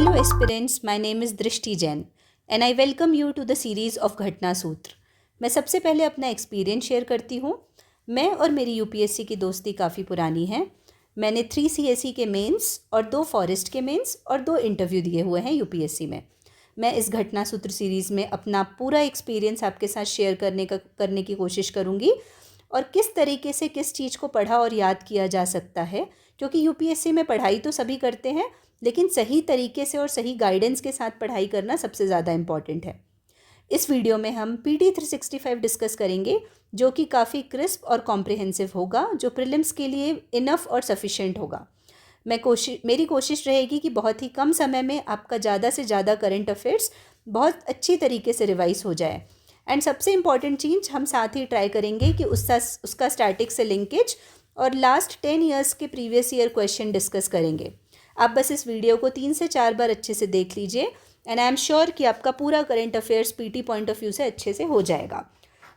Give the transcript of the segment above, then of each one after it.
Hello aspirants, my name is Drishti Jain and I welcome you to the series of घटना सूत्र। मैं सबसे पहले अपना एक्सपीरियंस शेयर करती हूँ। मैं और मेरी यूपीएससी की दोस्ती काफ़ी पुरानी है। मैंने 3 सीएसई के मेंस और 2 फॉरेस्ट के मेंस और 2 इंटरव्यू दिए हुए हैं यूपीएससी में। मैं इस घटना सूत्र सीरीज़ में अपना पूरा एक्सपीरियंस आपके साथ शेयर करने की कोशिश करूँगी और किस तरीके से किस चीज़ को पढ़ा और याद किया जा सकता है, क्योंकि यूपीएससी में पढ़ाई तो सभी करते हैं लेकिन सही तरीके से और सही गाइडेंस के साथ पढ़ाई करना सबसे ज़्यादा इम्पॉर्टेंट है। इस वीडियो में हम पीटी 365 डिस्कस करेंगे जो कि काफ़ी क्रिस्प और कॉम्प्रिहेंसिव होगा, जो प्रीलिम्स के लिए इनफ और सफिशेंट होगा। मेरी कोशिश रहेगी कि बहुत ही कम समय में आपका ज़्यादा से ज़्यादा करंट अफेयर्स बहुत अच्छी तरीके से रिवाइज हो जाए। एंड सबसे इम्पॉर्टेंट चीज़ हम साथ ही ट्राई करेंगे कि उसका स्टैटिक से लिंकेज और लास्ट 10 ईयर्स के प्रीवियस ईयर क्वेश्चन डिस्कस करेंगे। आप बस इस वीडियो को 3 से 4 बार अच्छे से देख लीजिए एंड आई एम श्योर कि आपका पूरा current affairs PT point of view से अच्छे से हो जाएगा।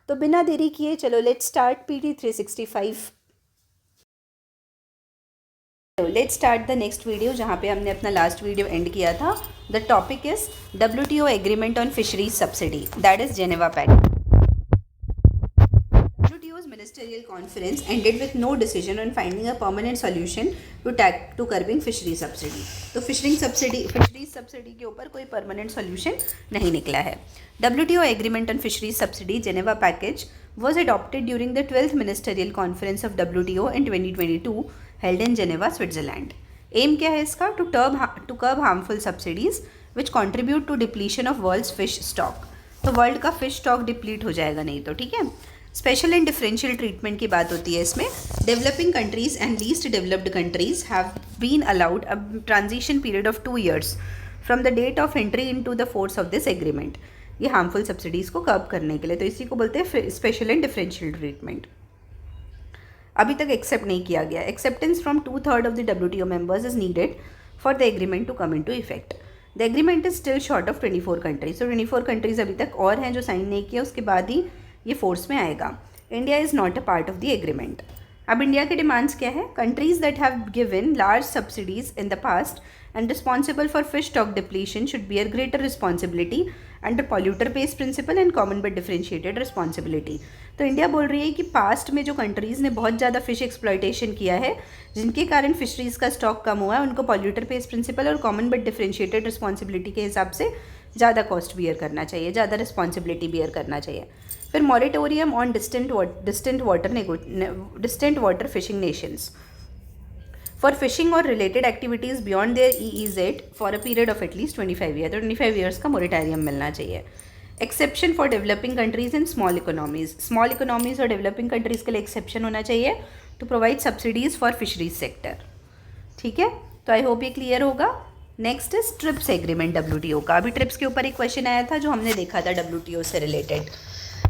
तो बिना देरी किए चलो let's start PT 365। Let's start the next video जहाँ पे हमने अपना लास्ट वीडियो एंड किया था। The topic is WTO agreement on fisheries subsidy, that is Geneva pact. WTO's ministerial conference ended with no decision on finding a permanent solution to curbing fishery subsidy. तो fisheries subsidy के ऊपर कोई permanent solution नहीं निकला है। WTO agreement on fisheries subsidy Geneva package was adopted during the 12th ministerial conference of WTO in 2022 held in Geneva, Switzerland. Aim क्या है इसका? to curb harmful subsidies which contribute to depletion of world's fish stock. तो world का fish stock deplete हो जाएगा नहीं तो, ठीक है। स्पेशल एंड डिफरेंशियल ट्रीटमेंट की बात होती है इसमें। Developing countries and least developed countries have been allowed a transition period of 2 years from the date of entry into the force of this agreement. ये हार्मफुल सब्सिडीज़ को curb करने के लिए, तो इसी को बोलते हैं स्पेशल एंड डिफरेंशियल ट्रीटमेंट। अभी तक एक्सेप्ट नहीं किया गया। Acceptance from 2/3 of the WTO members is needed for the agreement to come into effect. The agreement is still short of 24 countries. तो 24 कंट्रीज अभी तक और हैं जो साइन नहीं किया, उसके बाद ही ये फोर्स में आएगा। India is not a part of the agreement. अब इंडिया के डिमांड्स क्या है? Countries that have given large subsidies in the past and responsible for fish stock depletion should bear greater responsibility under polluter based principle and common but differentiated responsibility. तो India बोल रही है कि past में जो countries ने बहुत ज़्यादा फिश एक्सप्लॉयटेशन किया है, जिनके कारण फिशरीज़ का स्टॉक कम हुआ है, उनको पॉल्यूटर बेस्ड प्रिंसिपल और कॉमन बट डिफरेंशिएटेड रिस्पॉन्सिबिलिटी के हिसाब से ज़्यादा कॉस्ट बियर करना चाहिए, ज़्यादा रिस्पॉन्सिबिलिटी बियर करना चाहिए। फिर moratorium on distant water fishing Nations for fishing or related activities beyond their EEZ for a period of at least 25 years. तो 25 years का मोरेटोरियम मिलना चाहिए। Exception for developing countries and small economies. Small economies और developing countries के लिए exception होना चाहिए to provide subsidies for fisheries sector. ठीक है, तो आई होप ये क्लियर होगा। Next is TRIPS agreement WTO का। अभी ट्रिप्स के ऊपर एक क्वेश्चन आया था जो हमने देखा था WTO से रिलेटेड।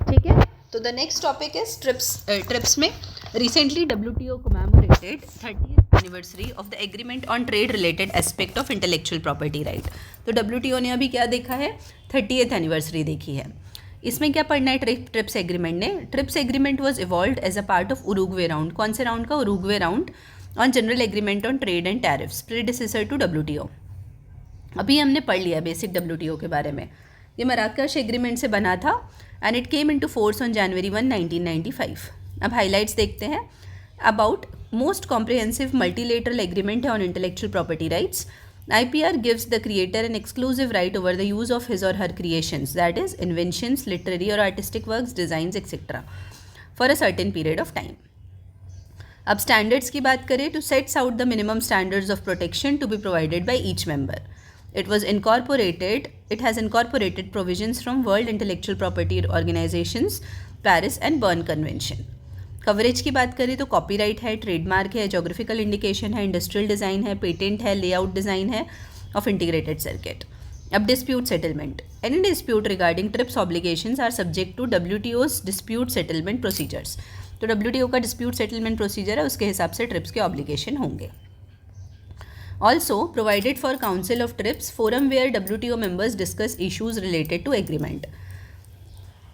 ठीक है, तो the next topic is trips में recently WTO commemorated 30th anniversary of the agreement on trade related aspect of intellectual property right. तो WTO ने अभी क्या देखा है? 30th एनिवर्सरी देखी है। इसमें क्या पढ़ना है ट्रिप्स एग्रीमेंट ने? TRIPS agreement was evolve as a part of Uruguay round. कौन से राउंड का? Uruguay round on general agreement on trade and tariffs, predecessor to WTO। अभी हमने पढ़ लिया बेसिक WTO के बारे में। ये मराकश एग्रीमेंट से बना था and it came into force on January 1, 1995। अब हाइलाइट्स देखते हैं। About most comprehensive multilateral agreement है on intellectual property rights. IPR gives the creator an exclusive right over the use of his or her creations, that is inventions, literary or artistic works, designs etc. for a certain period of time. अब standards की बात करें तो sets out the minimum standards of protection to be provided by each member. It has incorporated provisions from World Intellectual Property Organizations, Paris and Bern Convention. Coverage की बात करें तो copyright है, ट्रेडमार्क है, जोग्राफिकल इंडिकेशन है, industrial design है, patent है, layout design है ऑफ इंटीग्रेटेड सर्किट. अब dispute settlement. Any dispute regarding TRIPS obligations are subject to WTO's dispute settlement procedures. तो WTO का डिस्प्यूट सेटलमेंट प्रोसीजर है, उसके हिसाब से ट्रिप्स के ऑब्लिगेशन होंगे. Also provided for Council of TRIPS forum where WTO members discuss issues related to agreement.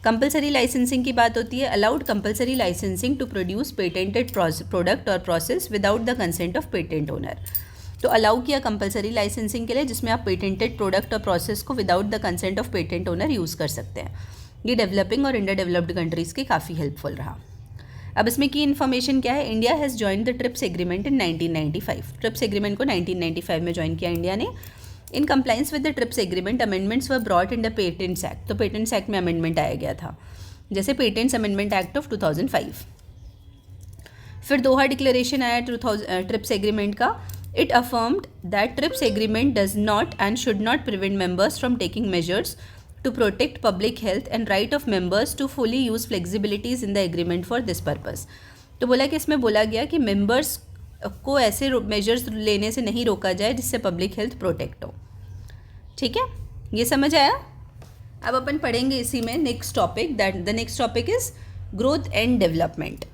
Compulsory licensing की बात होती है. Allowed compulsory licensing to produce patented product और process without the consent of patent owner. तो allow किया compulsory licensing के लिए, जिसमें आप पेटेंटेड प्रोडक्ट और प्रोसेस को without the consent of patent owner use कर सकते हैं। ये डेवलपिंग और अंडर डेवलप्ड कंट्रीज़ के काफ़ी हेल्पफुल रहा। अब इसमें की इन्फॉर्मेशन क्या है, India has join the TRIPS agreement in 1995। TRIPS agreement को 1995 में ज्वाइन किया इंडिया ने। In compliance with the TRIPS agreement amendments were brought in the patents act. तो पेटेंट्स एक्ट में अमेंडमेंट आया गया था, जैसे पेटेंट्स अमेंडमेंट एक्ट ऑफ 2005। फिर दोहा डिक्लेरेशन आया ट्रिप्स एग्रीमेंट का। It affirmed that TRIPS agreement does not and should not prevent members from taking measures to protect public health and right of members to fully use flexibilities in the agreement for this purpose। तो बोला कि इसमें बोला गया कि members को ऐसे measures लेने से नहीं रोका जाए जिससे पब्लिक हेल्थ प्रोटेक्ट हो। ठीक है, ये समझ आया। अब अपन पढ़ेंगे इसी में next topic, that the next topic is growth and development.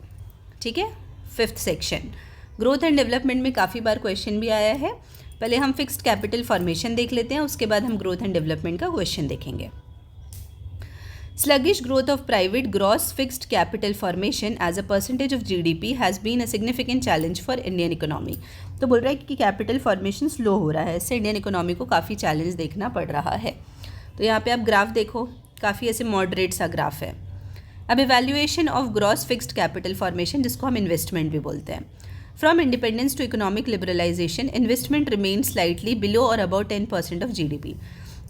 ठीक है, 5th section. Growth and development में काफ़ी बार क्वेश्चन भी आया है। पहले हम फिक्स्ड कैपिटल फॉर्मेशन देख लेते हैं, उसके बाद हम ग्रोथ एंड डेवलपमेंट का क्वेश्चन देखेंगे। Sluggish growth of private gross fixed capital formation as a percentage of GDP has been a significant challenge for Indian economy. तो बोल रहा है कि कैपिटल फॉर्मेशन स्लो हो रहा है, इससे इंडियन इकोनॉमी को काफ़ी चैलेंज देखना पड़ रहा है। तो यहाँ पे आप ग्राफ देखो, काफ़ी ऐसे मॉडरेट सा ग्राफ है। अब evaluation of gross fixed capital formation, जिसको हम इन्वेस्टमेंट भी बोलते हैं। From independence to economic liberalization, investment remained slightly below or above 10% of GDP।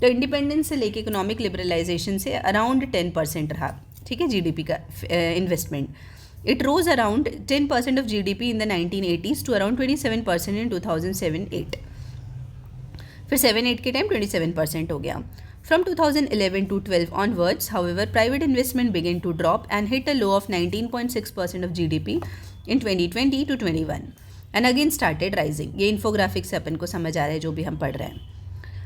तो इंडिपेंडेंस से लेके इकोनॉमिक लिबरलाइजेशन से अराउंड 10% रहा, ठीक है, जीडीपी का investment. It rose around 10% of GDP in the 1980s to around 27% in 2007-8। फिर 7-8 के टाइम 27% हो गया। From 2011 to 12 onwards, however, private investment began to drop and hit a low of 19.6% of GDP in 2020 to 21 and again started rising। ये infographic से अपन को समझ आ रहा है जो भी हम पढ़ रहे हैं।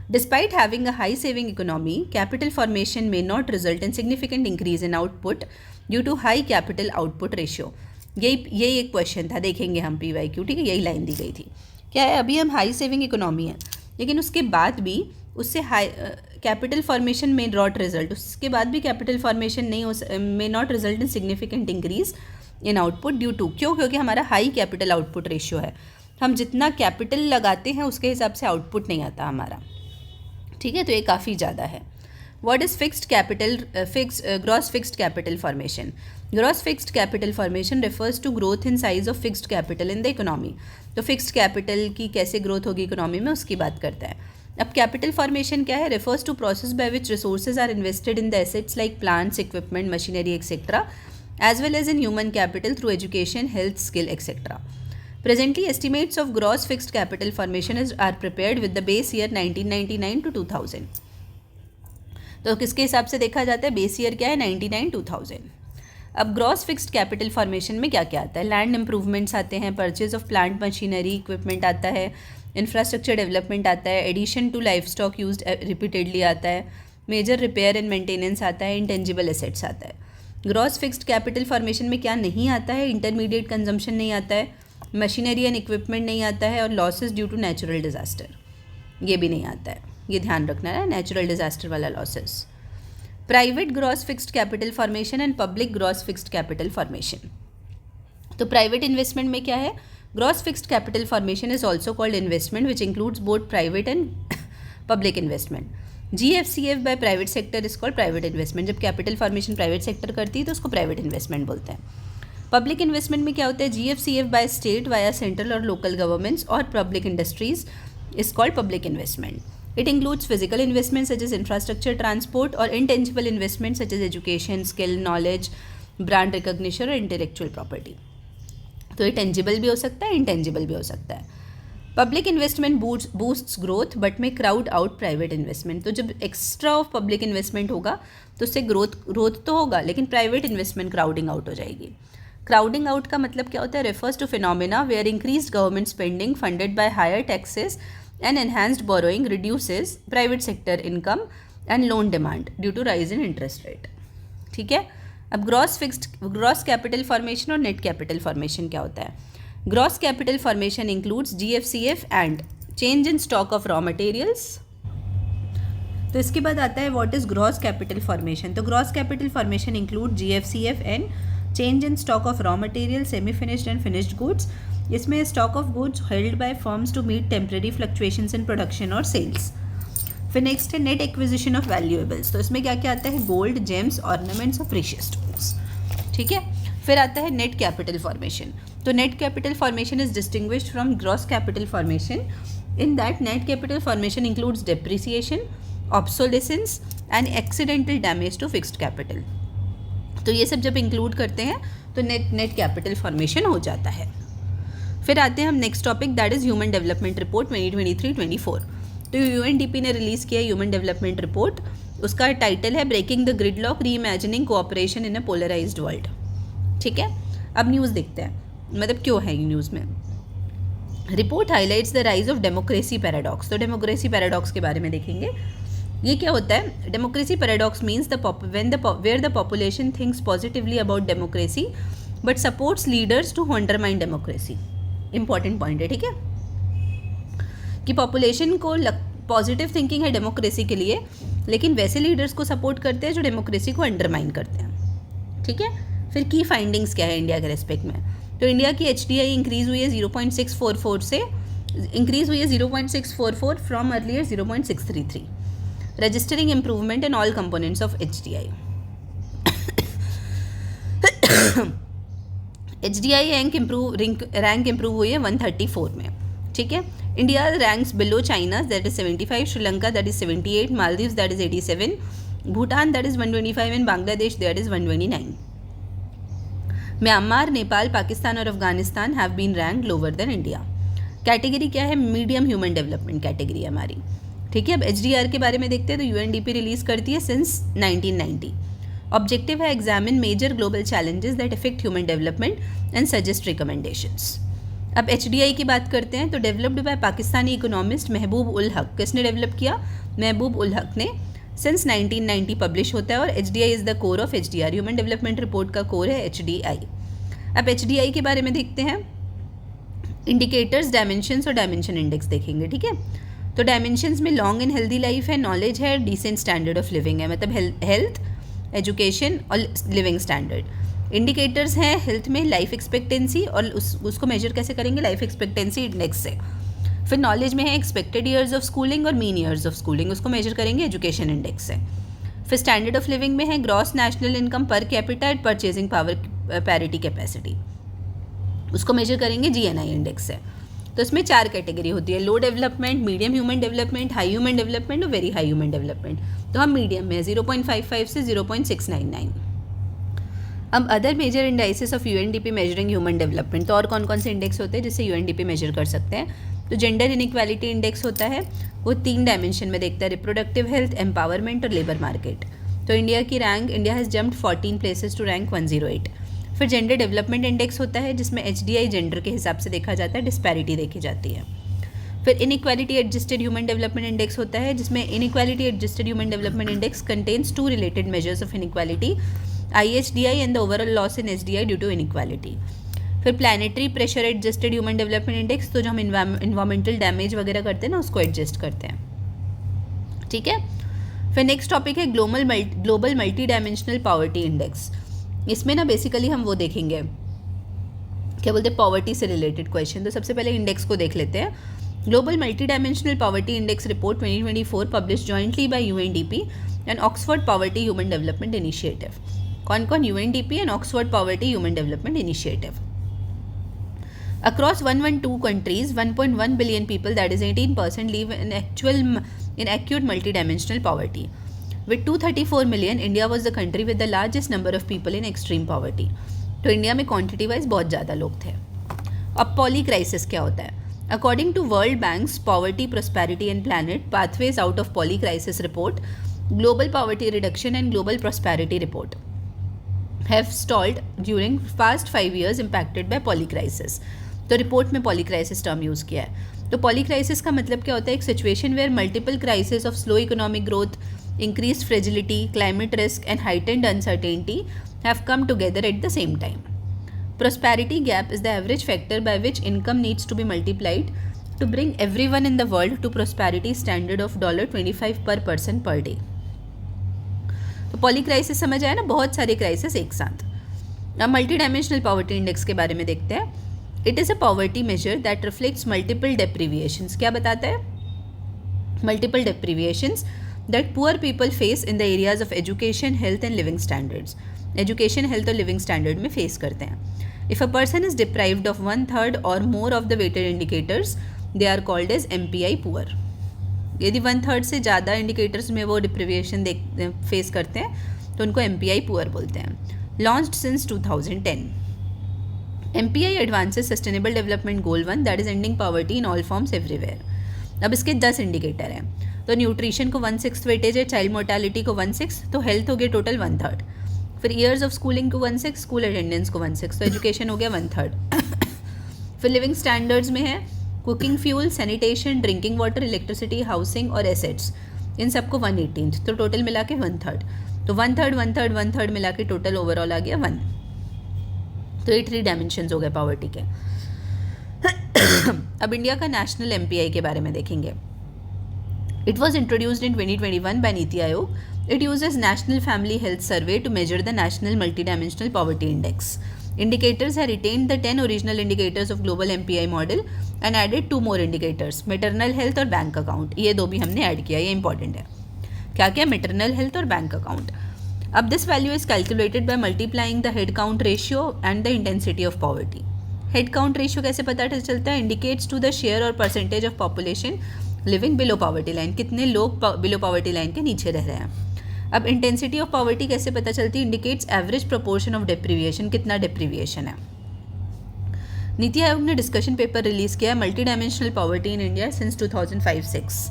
Despite having a high saving economy, capital formation may not result in significant increase in output due to high capital output ratio। यही एक क्वेश्चन था, देखेंगे हम PYQ, ठीक है, यही लाइन दी गई थी। क्या है, अभी हम हाई सेविंग इकोनॉमी है, लेकिन उसके बाद भी उससे हाई कैपिटल फॉर्मेशन में नॉट रिजल्ट, उसके बाद भी कैपिटल फॉर्मेशन नहीं हो, may not result in significant increase in output due to, क्योंकि हमारा हाई कैपिटल आउटपुट रेशियो है। हम जितना कैपिटल लगाते हैं उसके हिसाब से आउटपुट नहीं आता हमारा, ठीक है, तो ये काफ़ी ज़्यादा है। What is fixed capital gross fixed capital formation. Gross fixed capital formation refers to growth in size of fixed capital in the economy. तो फिक्स्ड कैपिटल की कैसे ग्रोथ होगी इकोनॉमी में, उसकी बात करता है। अब कैपिटल फॉर्मेशन क्या है, refers to process by which resources are invested in the assets like plants, equipment, machinery etcetera, as well as in human capital through education, health, skill, etc. Presently, estimates of gross fixed capital formation are prepared with the base year 1999 to 2000। तो किसके हिसाब से देखा जाता है, base year क्या है, 99-2000। अब ग्रॉस फिक्स्ड कैपिटल फॉर्मेशन में क्या क्या आता है, लैंड इंप्रूवमेंट्स आते हैं, purchase of plant machinery equipment आता है, इंफ्रास्ट्रक्चर डेवलपमेंट आता है, addition to livestock use repeatedly आता है, मेजर रिपेयर एंड मेंटेनेंस आता है, इंटेंजिबल एसेट्स आता है। ग्रॉस फिक्स्ड कैपिटल फॉर्मेशन में क्या नहीं आता है, इंटरमीडिएट कंजम्पशन नहीं आता है, मशीनरी एंड इक्विपमेंट नहीं आता है, और losses due to natural disaster ये भी नहीं आता है, ये ध्यान रखना है, नेचुरल डिजास्टर वाला losses. Private gross fixed capital formation and public gross fixed capital formation. तो प्राइवेट इन्वेस्टमेंट में क्या है, gross fixed capital formation is also called investment which includes both private and public investment. GFCF by private sector is called private investment. जब capital formation private sector करती है तो उसको private investment बोलते हैं। पब्लिक इन्वेस्टमेंट में क्या होता है, GFCF by state via central और लोकल गवर्नमेंट्स और public industries is called public investment. It includes physical investment such as infrastructure, transport, और intangible investment such as education, skill, knowledge, brand recognition और intellectual property. तो ये tangible भी हो सकता है, इंटेंजिबल भी हो सकता है। Public investment boosts growth but में क्राउड आउट प्राइवेट इन्वेस्टमेंट। तो जब एक्स्ट्रा ऑफ पब्लिक इन्वेस्टमेंट होगा तो उससे ग्रोथ तो होगा, लेकिन प्राइवेट इन्वेस्टमेंट क्राउडिंग आउट हो जाएगी। क्राउडिंग आउट का मतलब क्या होता है, refers to phenomena where increased government spending funded by higher taxes and enhanced borrowing reduces private sector income and loan demand due to rise in interest rate. ठीक है, अब ग्रॉस कैपिटल फॉर्मेशन और net capital formation क्या होता है। Gross capital formation includes GFCF and change in stock of raw materials. तो इसके बाद आता है what is gross capital formation. तो gross capital formation include GFCF and change in stock of raw material, semi finished and finished goods, इसमें stock of goods held by firms to meet temporary fluctuations in production और sales. फिर next है net acquisition of valuables, तो इसमें क्या क्या आता है, गोल्ड, जेम्स, ऑर्नामेंट्स और प्रीशियस स्टोन्स, ठीक है। फिर आता है नेट कैपिटल फॉर्मेशन, तो net capital formation is distinguished from gross capital formation in that net capital formation includes depreciation, obsolescence and accidental damage to fixed capital. तो ये सब जब इंक्लूड करते हैं तो नेट कैपिटल फॉर्मेशन हो जाता है। फिर आते हैं हम next topic, that is human development report 2023-24। तो यूएनडीपी ने रिलीज़ किया ह्यूमन डेवलपमेंट रिपोर्ट, उसका टाइटल है breaking the gridlock, reimagining cooperation in a polarised world, ठीक है। अब न्यूज़ देखते हैं, मतलब क्यों है ये न्यूज़ में। Report highlights the rise of democracy paradox, तो डेमोक्रेसी पैराडॉक्स के बारे में देखेंगे। ये क्या होता है, democracy paradox means where the population thinks positively about democracy but supports leaders to undermine democracy. Important point है, ठीक है, कि पॉपुलेशन को पॉजिटिव थिंकिंग है डेमोक्रेसी के लिए, लेकिन वैसे लीडर्स को सपोर्ट करते हैं जो डेमोक्रेसी को अंडरमाइन करते हैं, ठीक है। फिर की फाइंडिंग्स क्या है इंडिया के रेस्पेक्ट में, तो इंडिया की HDI इंक्रीज हुई है 0.644 से, इंक्रीज हुई है 0.644 from earlier 0.633, registering improvement in all components of HDI। HDI rank improve हुई है 134 में, ठीक है। India ranks below China that is 75, Sri Lanka that is 78, Maldives that is 87, Bhutan that is 125 and Bangladesh that is 129। Myanmar, Nepal, Pakistan और Afghanistan have been ranked lower than India. Category क्या है, medium human development category हमारी, ठीक है। अब HDR के बारे में देखते हैं, तो UNDP रिलीज करती है सिंस 1990। ऑब्जेक्टिव है examine major global challenges that affect human development and suggest recommendations. अब HDI की बात करते हैं, तो डेवलप्ड बाय पाकिस्तानी इकोनॉमिस्ट महबूब उल हक, किसने डेवलप किया, महबूब उल हक ने, सिंस 1990 पब्लिश होता है, और HDI is the core of HDR, human development report का कोर है HDI। अब HDI के बारे में देखते हैं, इंडिकेटर्स, डायमेंशंस और डायमेंशन इंडेक्स देखेंगे, ठीक है। तो डायमेंशंस में लॉन्ग एंड हेल्दी लाइफ है, नॉलेज है, डिसेंट स्टैंडर्ड ऑफ लिविंग है, मतलब हेल्थ, एजुकेशन और लिविंग स्टैंडर्ड। इंडिकेटर्स हैं हेल्थ में लाइफ एक्सपेक्टेंसी, और उसको मेजर कैसे करेंगे, लाइफ एक्सपेक्टेंसी इंडेक्स से। फिर नॉलेज में है एक्सपेक्टेड ईयर्स ऑफ स्कूलिंग और मीन ईयर्स ऑफ स्कूलिंग, उसको मेजर करेंगे एजुकेशन इंडेक्स से। फिर स्टैंडर्ड ऑफ लिविंग में है gross national income per capita and purchasing power parity capacity, उसको मेजर करेंगे GNI इंडेक्स से। तो इसमें 4 कैटेगरी होती है, low development, medium human development, high human development और वेरी हाई ह्यूमन डेवलपमेंट। तो हम मीडियम में है 0.55 से 0.699। अब other major indices of UNDP measuring human development, तो और कौन कौन से इंडेक्स होते हैं जिससे UNDP मेजर कर सकते हैं, तो जेंडर इनइक्वालिटी इंडेक्स होता है, वो 3 डायमेंशन में देखता है, रिप्रोडक्टिव हेल्थ, एम्पावरमेंट और लेबर मार्केट। तो इंडिया की rank, India has jumped 14 places to rank 108। फिर जेंडर डेवलपमेंट इंडेक्स होता है जिसमें HDI जेंडर के हिसाब से देखा जाता है, डिस्पैरिटी देखी जाती है। फिर inequality adjusted human development index होता है जिसमें inequality adjusted human development index contains 2 related measures of inequality, IHDI and the overall loss in HDI due to inequality. फिर planetary pressure adjusted human development index, तो जो हम environmental damage वगैरह करते हैं ना उसको एडजस्ट करते हैं, ठीक है। फिर नेक्स्ट टॉपिक है global multi dimensional poverty index. इसमें ना बेसिकली हम वो देखेंगे, क्या बोलते हैं, पॉवर्टी से रिलेटेड क्वेश्चन। तो सबसे पहले इंडेक्स को देख लेते हैं। Global multi dimensional poverty index report 2024 publish jointly by UNDP and Oxford poverty human development initiative. कौन कौन, UNDP and Oxford poverty human development initiative. Across 112 countries, 1.1 billion people, that is 18%, live in acute multidimensional poverty. With 234 million, India was the country with the largest number of people in extreme poverty. तो India में quantity wise बहुत ज़्यादा लोग थे। अब poly crisis क्या होता है, according to World Bank's poverty, prosperity and planet pathways out of polycrisis report, global poverty reduction and global prosperity report have stalled during past 5 years impacted by polycrisis। तो report में पॉलीक्राइसिस term use किया है। तो पॉलीक्राइसिस का मतलब क्या होता है, एक situation where multiple crisis of slow economic growth, increase fragility, climate risk and heightened uncertainty have come together at the same time. Prosperity gap is the average factor by which income needs to be multiplied to bring everyone in the world to prosperity standard of $25 per person per day। तो poly crisis समझ आया ना, बहुत सारे crisis एक साथ। अब multi dimensional poverty index के बारे में देखते हैं। It is a poverty measure that reflects multiple deprivations. क्या बताता है? Multiple deprivations that poor people face in the areas of education, health and living standards. Education, health और लिविंग स्टैंडर्ड में फेस करते हैं. If a person is deprived of 1/3 or more of the weighted indicators, they are called as MPI poor. यदि 1/3 से ज़्यादा indicators में वो डिप्रिविएशन face करते हैं तो उनको MPI पुअर बोलते हैं. Launched since 2010. MPI advances sustainable development goal 1 that is ending poverty in all forms everywhere. अब इसके 10 इंडिकेटर हैं. तो न्यूट्रिशन को 1/6 वेटेज है, चाइल्ड मोर्टेलिटी को 1/6, तो हेल्थ हो गया टोटल 1/3. फिर ईयर्स ऑफ स्कूलिंग को 1/6, स्कूल अटेंडेंस को 1/6, तो एजुकेशन हो गया 1/3. फिर लिविंग स्टैंडर्ड्स में है cooking fuel, sanitation, drinking water, electricity, housing और एसेट्स, इन सबको 1/18, तो टोटल मिला के 1/3. तो 1/3 1/3 1/3 मिला के टोटल ओवरऑल आ गया 1. तो ये 3 डायमेंशंस हो गए पॉवर्टी के. अब इंडिया का नेशनल MPI के बारे में देखेंगे. It was introduced in 2021 by NITI Aayog. It uses national family health survey to measure the national multi dimensional poverty index. Indicators have retained the 10 original indicators of global MPI model and added 2 more indicators, maternal health और bank account. ये 2 भी हमने add किया, ये important है. क्या क्या? maternal health और बैंक अकाउंट. अब this value is calculated by multiplying the head count ratio and the intensity of poverty. Head count ratio कैसे पता चलता है? इंडिकेट्स टू द शेयर और percentage of population living below poverty line. कितने लोग below poverty line के नीचे रह रहे हैं. अब इंटेंसिटी ऑफ पॉवर्टी कैसे पता चलती है? इंडिकेट्स एवरेज प्रोपोर्शन ऑफ डिप्रिविएशन, कितना डिप्रिविएशन है. नीति आयोग ने डिस्कशन पेपर रिलीज किया है multi dimensional poverty in India since 2005-6.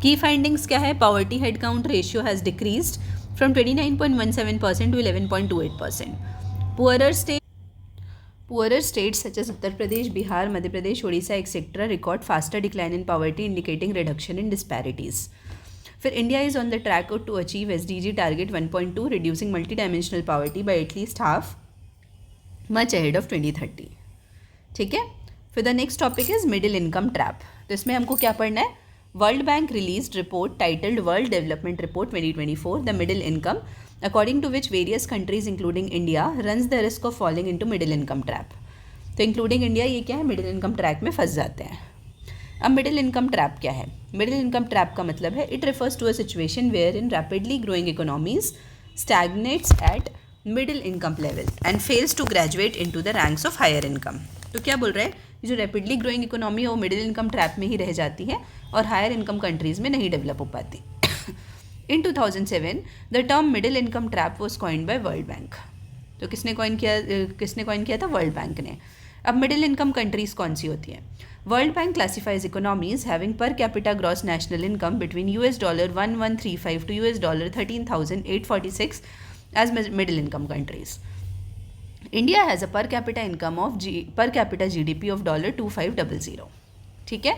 की फाइंडिंग्स क्या है? Poverty head count ratio has decreased from 29.17% to 11.28%. Poorer states such as Uttar Pradesh, Bihar, Madhya Pradesh, Odisha etcetera record faster decline in poverty indicating reduction in disparities. फिर India is on the track to achieve SDG target 1.2 reducing multi dimensional poverty by at least half much ahead of 2030. ठीक है. फिर the next topic is middle income trap. तो इसमें हमको क्या पढ़ना है? World bank released report titled world development report 2024 the middle income, according to which various countries including India runs the risk of falling into middle income trap. तो including India ये क्या है? मिडिल इनकम ट्रैप में फंस जाते हैं. अब middle income trap क्या है? मिडिल इनकम ट्रैप का मतलब है it refers to a situation where in rapidly growing economies stagnates at middle income level and fails to graduate into the ranks of higher income. तो क्या बोल रहे हैं? जो रैपिडली ग्रोइंग इकोनॉमी है वो मिडिल इनकम ट्रैप में ही रह जाती है और हायर इनकम कंट्रीज़ में नहीं डेवलप हो पाती. इन 2007 the term middle income trap was coined bye world bank. तो किसने कॉइन किया था? वर्ल्ड बैंक ने. अब मिडिल इनकम कंट्रीज़ कौन सी होती हैं? World Bank classifies economies having per capita gross national income between $1135 to $13,846 as middle income countries. India has a per capita income of per capita GDP of $2500. ठीक है.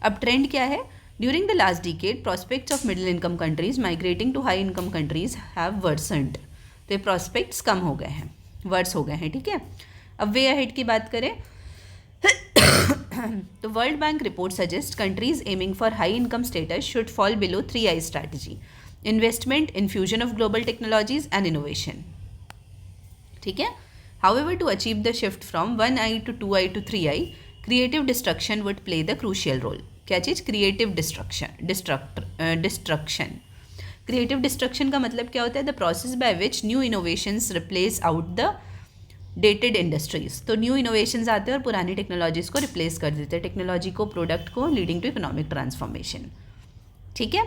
अब trend क्या है? During the last decade prospects of middle income countries migrating to high income countries have worsened. तो ये prospects कम हो गए हैं, वर्स हो गए हैं. ठीक है. अब वे अहेड की बात करें तो world bank report suggest countries aiming for high income status should fall below 3I strategy: investment, infusion of global technologies and innovation. ठीक है. However, to achieve the shift from 1I to 2I to 3I, creative destruction would play the crucial role. क्या चीज़? Creative destruction. Creative destruction का मतलब क्या होता है? The process by which new innovations replace out the dated industries. तो new innovations आते हैं और पुरानी टेक्नोलॉजीज को रिप्लेस कर देते हैं, टेक्नोलॉजी को, प्रोडक्ट को, लीडिंग टू इकोनॉमिक ट्रांसफॉर्मेशन. ठीक है.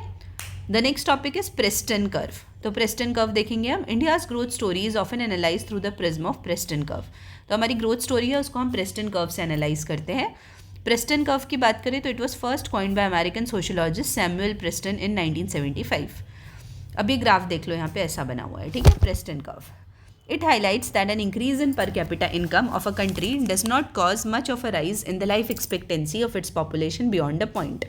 The next topic is Preston curve. तो प्रेस्टन कर्व देखेंगे हम. India's growth story is often analyse through the prism of Preston curve. तो हमारी ग्रोथ स्टोरी है उसको हम प्रेस्टन कर्व से एनालाइज करते हैं. प्रेस्टन कर्व की बात करें तो it was first coined by American sociologist Samuel Preston in 1975. अब ये ग्राफ देख लो, यहाँ पे ऐसा बना हुआ है. ठीक है. Preston curve. It highlights that an increase in per capita income of a country does not cause much of a rise in the life expectancy of its population beyond a point.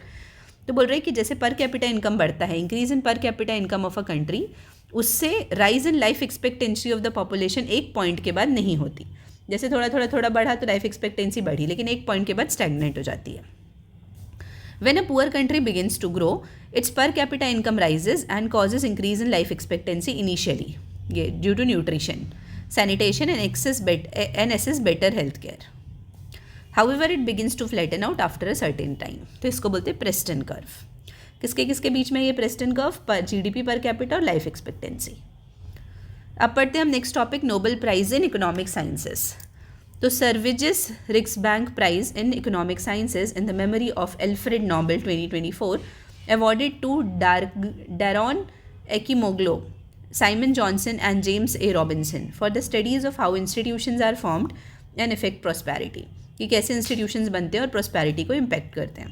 तो बोल रहे हैं कि जैसे पर capita income बढ़ता है, increase in per capita income of a country, उससे rise in life expectancy of the population एक पॉइंट के बाद नहीं होती. जैसे थोड़ा बढ़ा तो लाइफ एक्सपेक्टेंसी बढ़ी, लेकिन एक पॉइंट के बाद स्टैग्नेट हो जाती है. When a poor country begins to grow, its per capita income rises and causes increase in life expectancy initially due to nutrition, sanitation and access better health care. However it begins to flatten out after a certain time. तो इसको बोलते हैं Preston curve. किसके किसके बीच में ये Preston curve? Per GDP per capita और लाइफ एक्सपेक्टेंसी। अब पढ़ते हैं हम next topic, Nobel prize in economic sciences. तो Sveriges Riksbank prize in economic sciences in the memory of Alfred Nobel 2024 awarded to Daron Akimoglu, Simon Johnson and James A. Robinson for the studies of how institutions are formed and affect prosperity, कि कैसे institutions बनते हैं और prosperity को impact करते हैं।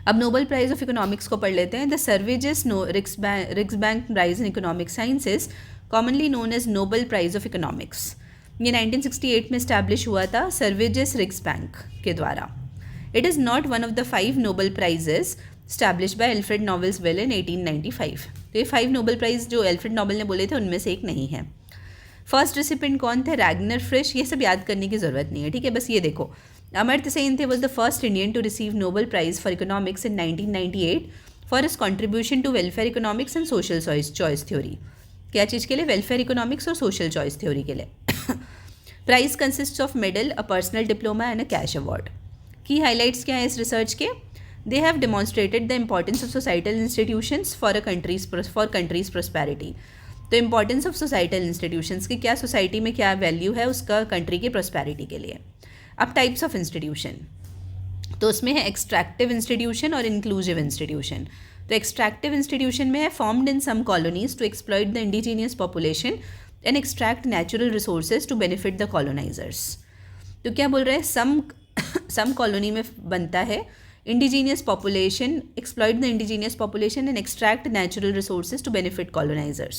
अब Nobel prize of economics को पढ़ लेते हैं। The Sveriges Riksbank prize in economic sciences, commonly known as Nobel prize of economics, ये 1968 में इस्टेब्लिश हुआ था सर्विजिस रिक्सबैंक के द्वारा। It is not one of the 5 Nobel prizes established by Alfred Nobel in 1895। तो ये 5 नोबेल प्राइज जो Alfred Nobel ने बोले थे उनमें से एक नहीं है। फर्स्ट रेसिपिएंट कौन थे? रैगनर फ्रिश। ये सब याद करने की ज़रूरत नहीं है, ठीक है, बस ये देखो। अमर्त्य सेन थे was the first Indian to receive Nobel prize for economics in 1998 for his contribution to welfare economics and social choice theory. क्या चीज़ के लिए? वेलफेयर इकोनॉमिक्स और सोशल चॉइस थ्योरी के लिए। Prize consist of medal, a personal diploma and a cash award. की highlights क्या है इस रिसर्च के? They have demonstrated the importance of societal institutions for country's prosperity। तो importance of societal institutions की क्या सोसाइटी में क्या वैल्यू है उसका कंट्री की prosperity के लिए। अब टाइप्स ऑफ इंस्टीट्यूशन, तो उसमें है एक्सट्रैक्टिव इंस्टीट्यूशन और इंक्लूसिव इंस्टीट्यूशन। तो एक्सट्रैक्टिव इंस्टीट्यूशन में है formed in some colonies to exploit the indigenous population and extract natural resources to benefit the colonisers. तो क्या बोल रहे हैं? सम कॉलोनी में बनता है indigenous population, exploit the indigenous population and extract natural resources to benefit colonizers.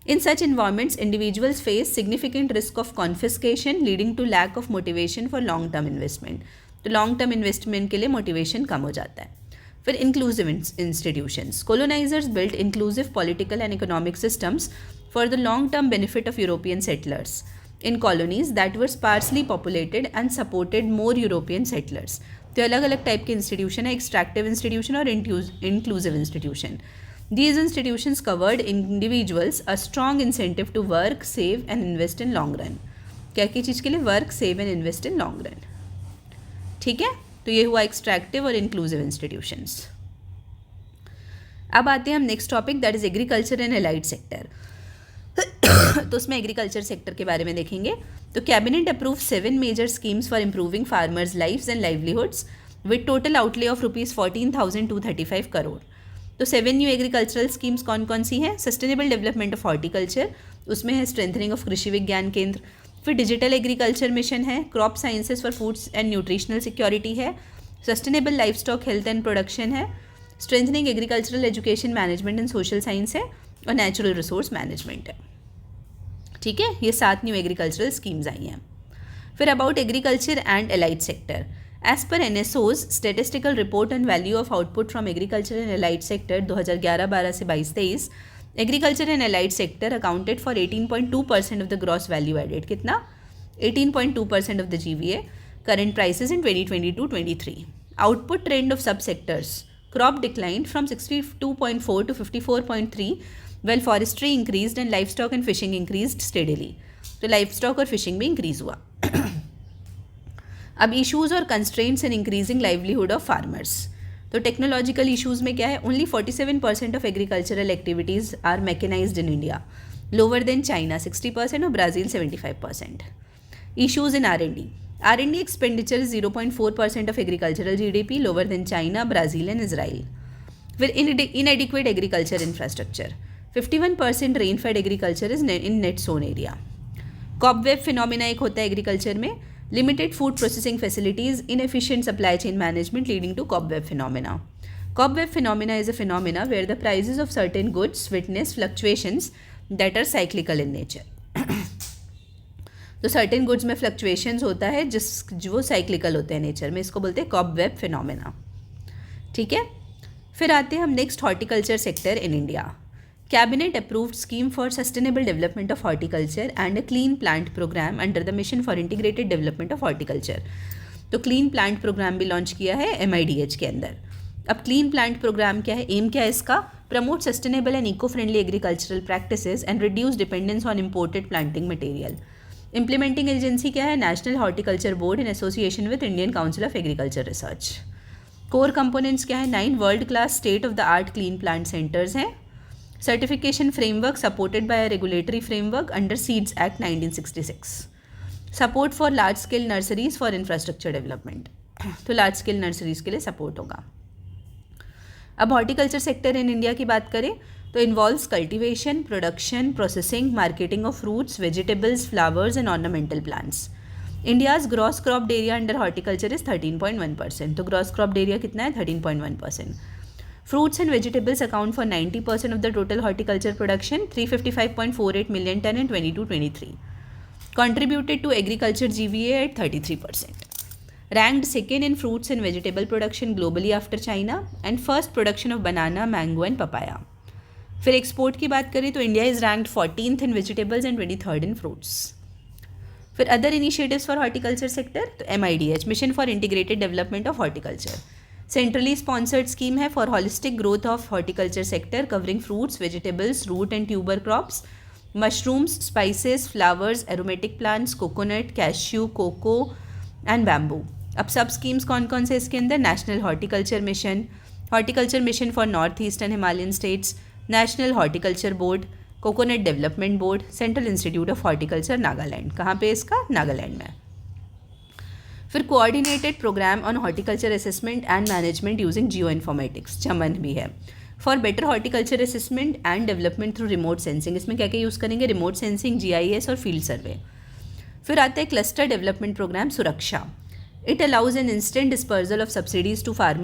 In such environments, individuals face significant risk of confiscation leading to lack of motivation for long-term investment. तो long-term investment के लिए motivation कम हो जाता है। फिर inclusive institutions. Colonizers built inclusive political and economic systems for the long-term benefit of European settlers in colonies that were sparsely populated and supported more European settlers. तो अलग अलग टाइप के इंस्टीट्यूशन है, एक्सट्रैक्टिव इंस्टीट्यूशन और inclusive institution. These institutions covered individuals a strong incentive to work, save and invest in long run. क्या क्या चीज़ के लिए? Work, save and invest in long run, ठीक है। तो ये हुआ एक्सट्रैक्टिव और इंक्लूसिव इंस्टीट्यूशंस। अब आते हैं हम next topic, that is agriculture and allied sector. तो उसमें एग्रीकल्चर सेक्टर के बारे में देखेंगे। तो cabinet approve 7 major schemes for improving farmers lives and livelihoods with total outlay of ₹14,235 crore. तो 7 न्यू एग्रीकल्चरल स्कीम्स कौन कौन सी हैं? सस्टेनेबल डेवलपमेंट ऑफ हॉर्टिकल्चर, उसमें है स्ट्रेंथनिंग ऑफ कृषि विज्ञान केंद्र। फिर डिजिटल एग्रीकल्चर मिशन है, crop sciences for foods and nutritional security है, sustainable livestock health and production है, strengthening agricultural education management and social science है और नेचुरल रिसोर्स मैनेजमेंट है, ठीक है। ये 7 न्यू एग्रीकल्चरल स्कीम्स आई हैं। फिर about agriculture and allied sector, as per NSO's statistical report on value of output from agriculture and allied sector 2011-12 से 22-23, agriculture and allied sector accounted for 18.2% of the ग्रॉस वैल्यू एडेड। कितना? 18.2% of the GVA, current prices in 2022-23। Output trend of sub sectors, crop declined from 62.4 to 54.3, well forestry increased and livestock and fishing increased steadily. तो life stock और fishing भी increase हुआ। अब issues और constraints in increasing livelihood of farmers, तो technological issues में क्या है? Only 47% of agricultural activities are mechanized in India, lower than China 60% और Brazil 75%। Issues in R&D expenditure 0.4% of agricultural GDP, lower than China, Brazil and Israel. फिर inadequate agriculture infrastructure, 51% rainfed agriculture is in net sown area. Cobweb phenomena एक होता है agriculture में, limited food processing facilities, inefficient supply chain management leading to cobweb phenomena. Cobweb phenomena is a phenomena where the prices of certain goods witness fluctuations that are cyclical in nature. तो certain goods में fluctuations होता है जो cyclical होते हैं nature में, इसको बोलते हैं कॉबवेब फिनोमेना, ठीक है। फिर आते हैं हम next horticulture sector in India. Cabinet approved scheme for sustainable development of horticulture and a clean plant programme under the mission for integrated development of horticulture. तो क्लीन प्लांट प्रोग्राम भी launch किया है MIDH के अंदर। अब clean plant programme क्या है, M क्या है इसका? Promote sustainable and eco friendly agricultural practices and reduce dependence on imported planting material, implementing agency क्या है? National horticulture board in association with Indian council of agriculture research. Core components क्या है? 9 world class state of the art clean plant centres हैं। Certification framework supported by a regulatory framework under seeds act 1966। Support for large scale nurseries for infrastructure development, तो large scale nurseries के लिए support होगा। अब horticulture sector in India की बात करें तो involves cultivation, production, processing, marketing of fruits, vegetables, flowers and ornamental plants. India's gross crop area under horticulture is 13.1%, तो ग्रॉस क्रॉप एरिया कितना है? 13.1%। Fruits and vegetables account for 90% of the total horticulture production, 355.48 million ton in 22-23. Contributed to agriculture GVA at 33%. Ranked second in fruits and vegetable production globally after China and first production of banana, mango and papaya. फिर export की बात करें तो India is ranked 14th in vegetables and 23rd in fruits. फिर other initiatives for horticulture sector तो MIDH mission for integrated development of horticulture, centrally sponsored scheme है for holistic growth of horticulture sector covering fruits, vegetables, root and tuber crops, mushrooms, spices, flowers, aromatic plants, coconut, cashew, cocoa and bamboo. अब sub schemes कौन कौन से इसके अंदर? National horticulture mission for north eastern Himalayan states, national horticulture board, coconut development board, central institute of horticulture Nagaland. कहाँ पे इसका? नागालैंड में। फिर coordinated programme on horticulture assessment and management using geo informatics, Chaman भी है, for better horticulture assessment and development through remote sensing. इसमें क्या क्या यूज़ करेंगे? रिमोट सेंसिंग, GIS और फील्ड सर्वे। फिर आता है cluster development programme Suraksha. It allows an instant dispersal of subsidies to farmers